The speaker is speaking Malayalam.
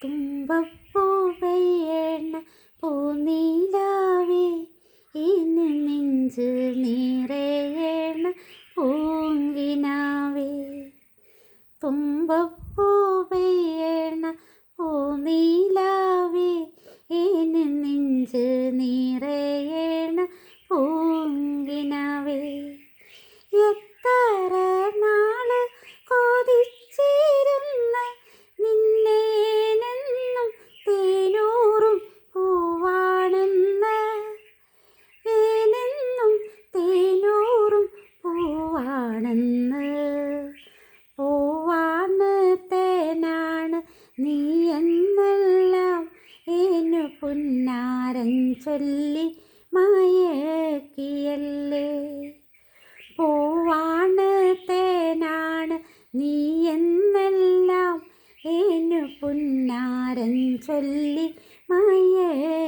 തുമ്പപ്പൂ പെയ്യണ പൂനീലാവേ ഇന്ന് നെഞ്ച് നിറയണ പൂങ്കിനാവേ. തുമ്പപ്പൂ പെയ്യണ പൂനീലാവേ ഇന്ന് നെഞ്ച് നിറയണ പൂങ്കിനാവേ. എത്ര നാള് കൊതിച്ചിരുന്ന നിന്നെ നിന്നും തേനൂറും പൂവാണെന്ന്, ഏനെന്നും തേനൂറും പൂവാണെന്ന്. പൂവാണ് തേനാണ് നീ എന്നെല്ലാം ഏനു പുന്നാരൻ ചൊല്ലി മയക്കിയല്ലേ. പൂവാണ് തേനാണ് നീ എന്നെല്ലാം ഏനു പുന്നാരൻ ചൊല്ലി മയക്കിയല്ലേ.